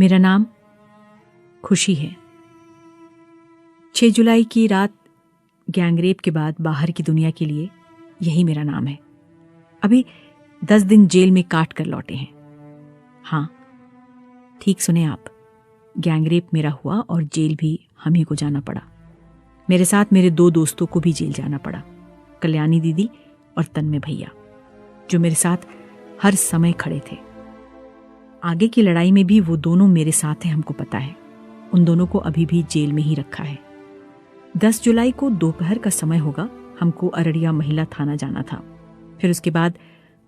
मेरा नाम खुशी है। 6 जुलाई की रात गैंगरेप के बाद बाहर की दुनिया के लिए यही मेरा नाम है। अभी 10 दिन जेल में काट कर लौटे हैं। हाँ, ठीक सुने आप, गैंगरेप मेरा हुआ और जेल भी हम ही को जाना पड़ा। मेरे साथ मेरे 2 दोस्तों को भी जेल जाना पड़ा, कल्याणी दीदी और तन्मय भैया, जो मेरे साथ हर समय खड़े थे। आगे की लड़ाई में भी वो दोनों मेरे साथ हैं, हमको पता है। उन दोनों को अभी भी जेल में ही रखा है। 10 जुलाई को दोपहर का समय होगा, हमको अररिया महिला थाना जाना था। फिर उसके बाद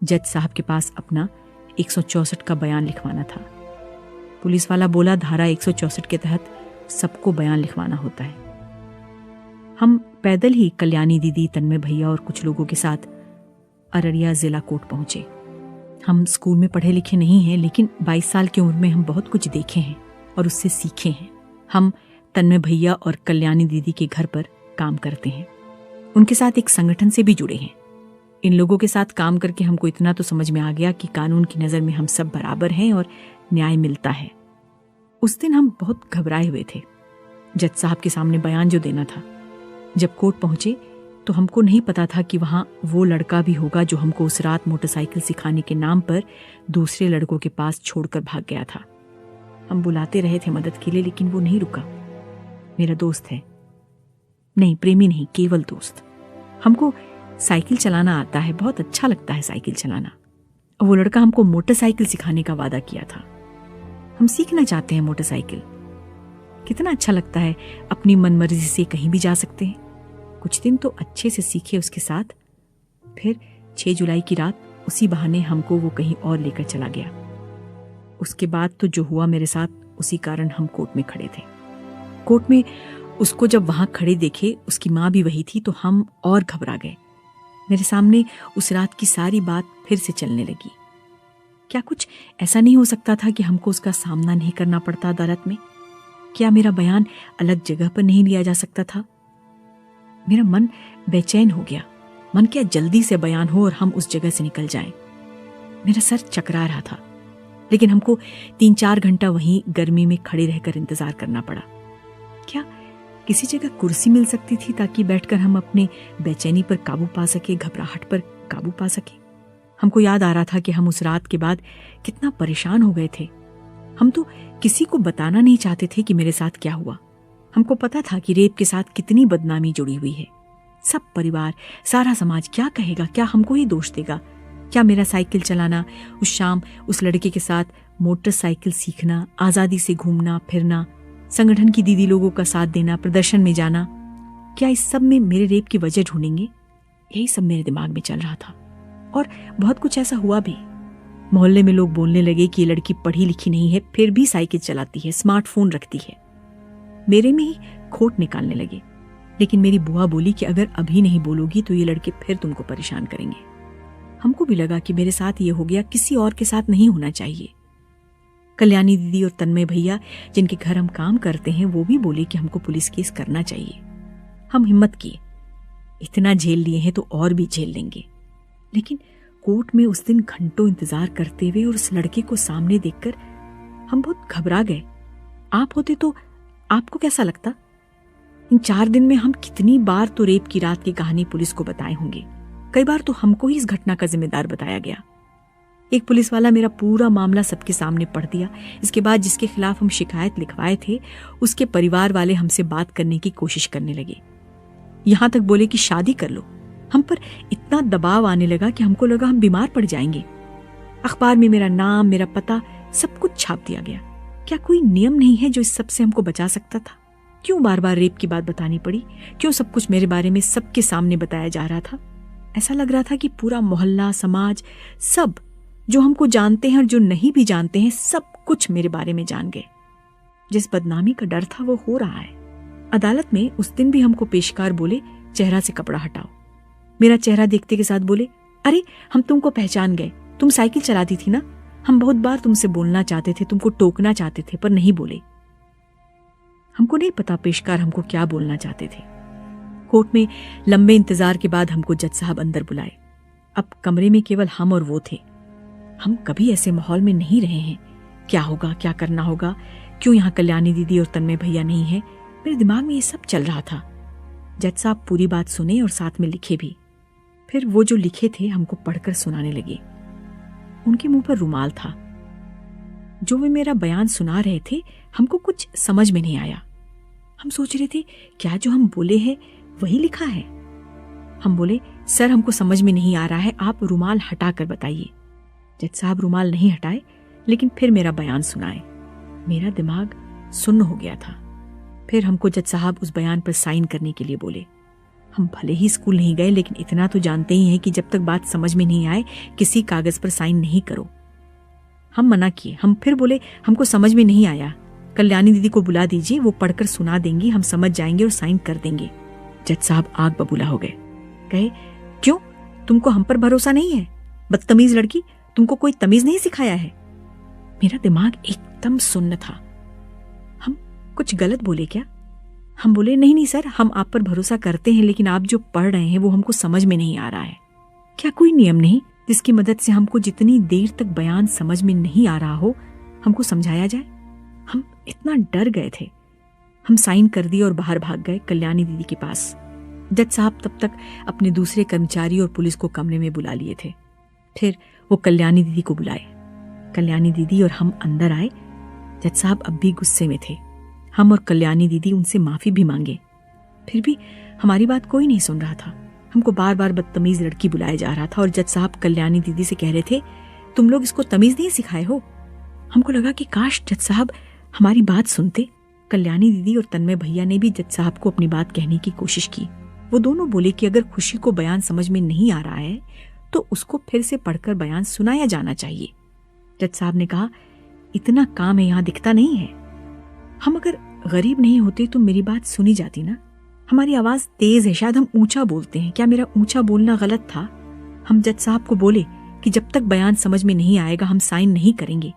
जज साहब के पास अपना 164 का बयान लिखवाना था। पुलिस वाला बोला धारा 164 के तहत सबको बयान लिखवाना होता है। हम पैदल ही कल्याणी दीदी, तन्मय भैया और कुछ लोगों के साथ अररिया जिला कोर्ट पहुंचे। हम स्कूल में पढ़े लिखे नहीं हैं, लेकिन 22 साल की उम्र में हम बहुत कुछ देखे हैं और उससे सीखे हैं। हम तन्मय भैया और कल्याणी दीदी के घर पर काम करते हैं। उनके साथ एक संगठन से भी जुड़े हैं। इन लोगों के साथ काम करके हमको इतना तो समझ में आ गया कि कानून की नज़र में हम सब बराबर हैं और न्याय मिलता है। उस दिन हम बहुत घबराए हुए थे। जज साहब के सामने बयान जो देना था। जब कोर्ट पहुंचे तो हमको नहीं पता था कि वहां वो लड़का भी होगा जो हमको उस रात मोटरसाइकिल सिखाने के नाम पर दूसरे लड़कों के पास छोड़कर भाग गया था। हम बुलाते रहे थे मदद के लिए, लेकिन वो नहीं रुका। मेरा दोस्त है, नहीं प्रेमी नहीं, केवल दोस्त। हमको साइकिल चलाना आता है, बहुत अच्छा लगता है साइकिल चलाना। वो लड़का हमको मोटरसाइकिल सिखाने का वादा किया था। हम सीखना चाहते हैं मोटरसाइकिल। कितना अच्छा लगता है, अपनी मनमर्जी से कहीं भी जा सकते हैं। कुछ दिन तो अच्छे से सीखे उसके साथ। फिर 6 जुलाई की रात उसी बहाने हमको वो कहीं और लेकर चला गया। उसके बाद तो जो हुआ मेरे साथ, उसी कारण हम कोर्ट में खड़े थे। कोर्ट में उसको जब वहां खड़े देखे, उसकी माँ भी वही थी, तो हम और घबरा गए। मेरे सामने उस रात की सारी बात फिर से चलने लगी। क्या कुछ ऐसा नहीं हो सकता था कि हमको उसका सामना नहीं करना पड़ता अदालत में? क्या मेरा बयान अलग जगह पर नहीं लिया जा सकता था? मेरा मन बेचैन हो गया। मन क्या जल्दी से बयान हो और हम उस जगह से निकल जाएं। मेरा सर चकरा रहा था, लेकिन हमको 3-4 घंटा वहीं गर्मी में खड़े रहकर इंतजार करना पड़ा। क्या किसी जगह कुर्सी मिल सकती थी ताकि बैठकर हम अपने बेचैनी पर काबू पा सके, घबराहट पर काबू पा सके? हमको याद आ रहा था कि हम उस रात के बाद कितना परेशान हो गए थे। हम तो किसी को बताना नहीं चाहते थे कि मेरे साथ क्या हुआ। हमको पता था कि रेप के साथ कितनी बदनामी जुड़ी हुई है। सब परिवार, सारा समाज क्या कहेगा? क्या हमको ही दोष देगा? क्या मेरा साइकिल चलाना, उस शाम उस लड़के के साथ मोटरसाइकिल सीखना, आज़ादी से घूमना फिरना, संगठन की दीदी लोगों का साथ देना, प्रदर्शन में जाना, क्या इस सब में मेरे रेप की वजह ढूंढेंगे? यही सब मेरे दिमाग में चल रहा था। और बहुत कुछ ऐसा हुआ भी। मोहल्ले में लोग बोलने लगे कि ये लड़की पढ़ी लिखी नहीं है, फिर भी साइकिल चलाती है, स्मार्टफोन रखती है। मेरे में ही खोट निकालने लगे। लेकिन मेरी बुआ बोली कि अगर अभी नहीं बोलोगी तो ये लड़के फिर तुमको परेशान करेंगे। हमको भी लगा कि मेरे साथ ये हो गया, किसी और के साथ नहीं होना चाहिए। कल्याणी दीदी और तन्मय भैया, जिनके घर हम काम करते हैं, वो भी बोले कि हमको पुलिस केस करना चाहिए। हम हिम्मत किए। इतना झेल लिए हैं तो और भी झेल लेंगे। लेकिन कोर्ट में उस दिन घंटों इंतजार करते हुए और उस लड़के को सामने देखकर हम बहुत घबरा गए। आप होते तो आपको कैसा लगता? इन 4 दिन में हम कितनी बार तो रेप की रात की कहानी पुलिस को बताए होंगे। कई बार तो हमको ही इस घटना का जिम्मेदार बताया गया। एक पुलिस वाला मेरा पूरा मामला सबके सामने पढ़ दिया। इसके बाद जिसके खिलाफ हम शिकायत लिखवाए थे, उसके परिवार वाले हमसे बात करने की कोशिश करने लगे। यहां तक बोले कि शादी कर लो। हम पर इतना दबाव आने लगा कि हमको लगा हम बीमार पड़ जाएंगे। अखबार में मेरा नाम, मेरा पता, सब कुछ छाप दिया गया। क्या कोई नियम नहीं है जो इस सब से हमको बचा सकता था? क्यों बार बार रेप की बात बतानी पड़ी? क्यों सब कुछ मेरे बारे में सबके सामने बताया जा रहा था? ऐसा लग रहा था कि पूरा मोहल्ला, समाज, सब जो हमको जानते हैं और जो नहीं भी जानते हैं, सब कुछ मेरे बारे में जान गए। जिस बदनामी का डर था वो हो रहा है। अदालत में उस दिन भी हमको पेशकार बोले, चेहरा से कपड़ा हटाओ। मेरा चेहरा देखते के साथ बोले, अरे हम तुमको पहचान गए, तुम साइकिल चलाती थी ना, हम बहुत बार तुमसे बोलना चाहते थे, तुमको टोकना चाहते थे, पर नहीं बोले। हमको नहीं पता पेशकार हमको क्या बोलना चाहते थे। कोर्ट में लंबे इंतजार के बाद हमको जज साहब अंदर बुलाए। अब कमरे में केवल हम और वो थे। हम कभी ऐसे माहौल में नहीं रहे हैं। क्या होगा, क्या करना होगा, क्यों यहाँ कल्याणी दीदी और तन्मय भैया नहीं है। मेरे दिमाग में ये सब चल रहा था। जज साहब पूरी बात सुने और साथ में लिखे भी। फिर वो जो लिखे थे हमको पढ़कर सुनाने लगे। उनके मुंह पर रुमाल था। जो वे मेरा बयान सुना रहे थे हमको कुछ समझ में नहीं आया। हम सोच रहे थे क्या जो हम बोले हैं वही लिखा है। हम बोले, सर हमको समझ में नहीं आ रहा है, आप रुमाल हटा कर बताइए। जज साहब रुमाल नहीं हटाए, लेकिन फिर मेरा बयान सुनाए। मेरा दिमाग सुन्न हो गया था। फिर हमको जज साहब उस बयान पर साइन करने के लिए बोले। हम भले ही स्कूल नहीं गए, लेकिन इतना तो जानते ही हैं कि जब तक बात समझ में नहीं आए किसी कागज पर साइन नहीं करो। हम मना किए। हम फिर बोले, हमको समझ में नहीं आया, कल्याणी दीदी को बुला दीजिए, वो पढ़कर सुना देंगी, हम समझ जाएंगे और साइन कर देंगे। जज साहब आग बबूला हो गए। कहे, क्यों, तुमको हम पर भरोसा नहीं है? बदतमीज लड़की, तुमको कोई तमीज नहीं सिखाया है? मेरा दिमाग एकदम सुन्न था। हम कुछ गलत बोले क्या? हम बोले, नहीं नहीं सर, हम आप पर भरोसा करते हैं, लेकिन आप जो पढ़ रहे हैं वो हमको समझ में नहीं आ रहा है। क्या कोई नियम नहीं जिसकी मदद से हमको जितनी देर तक बयान समझ में नहीं आ रहा हो हमको समझाया जाए? हम इतना डर गए थे। हम साइन कर दिए और बाहर भाग गए कल्याणी दीदी के पास। जज साहब तब तक अपने दूसरे कर्मचारी और पुलिस को कमरे में बुला लिए थे। फिर वो कल्याणी दीदी को बुलाए। कल्याणी दीदी और हम अंदर आए। जज साहब अब भी गुस्से में थे। हम और कल्याणी दीदी उनसे माफी भी मांगे, फिर भी हमारी बात कोई नहीं सुन रहा था। हमको बार बार बदतमीज लड़की बुलाया जा रहा था और जज साहब कल्याणी दीदी से कह रहे थे, तुम लोग इसको तमीज नहीं सिखाए हो। हमको लगा कि काश जज साहब हमारी बात सुनते। कल्याणी दीदी और तन्मय भैया ने भी जज साहब को अपनी बात कहने की कोशिश की। वो दोनों बोले कि अगर खुशी को बयान समझ में नहीं आ रहा है तो उसको फिर से पढ़कर बयान सुनाया जाना चाहिए। जज साहब ने कहा, इतना काम है यहाँ दिखता नहीं है। हम अगर गरीब नहीं होते तो मेरी बात सुनी जाती ना। हमारी आवाज तेज है, शायद हम ऊंचा बोलते हैं। क्या मेरा ऊंचा बोलना गलत था? हम जज साहब को बोले कि जब तक बयान समझ में नहीं आएगा हम साइन नहीं करेंगे।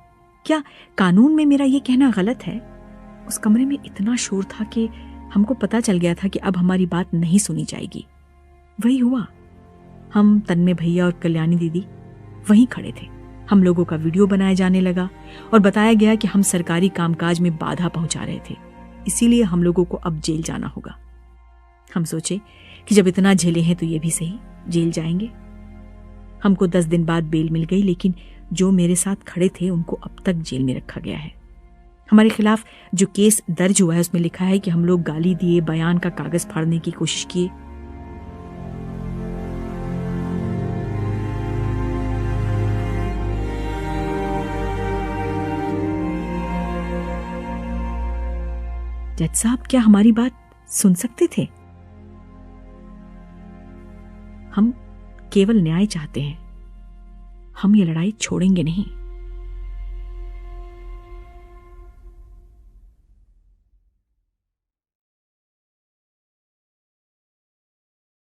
क्या कानून में मेरा ये कहना गलत है? उस कमरे में इतना शोर था कि हमको पता चल गया था कि अब हमारी बात नहीं सुनी जाएगी। वही हुआ। हम, तन्मय भैया और कल्याणी दीदी वहीं खड़े थे। हम लोगों का वीडियो बनाया जाने लगा और बताया गया कि हम सरकारी कामकाज में बाधा पहुंचा रहे थे, इसीलिए हम लोगों को अब जेल जाना होगा। हम सोचे कि जब इतना झेले हैं तो ये भी सही, जेल जाएंगे। हमको 10 दिन बाद बेल मिल गई, लेकिन जो मेरे साथ खड़े थे उनको अब तक जेल में रखा गया है। हमारे खिलाफ जो केस दर्ज हुआ है उसमें लिखा है कि हम लोग गाली दिए, बयान का कागज फाड़ने की कोशिश किए। जज साहब क्या हमारी बात सुन सकते थे? हम केवल न्याय चाहते हैं। हम ये लड़ाई छोड़ेंगे नहीं।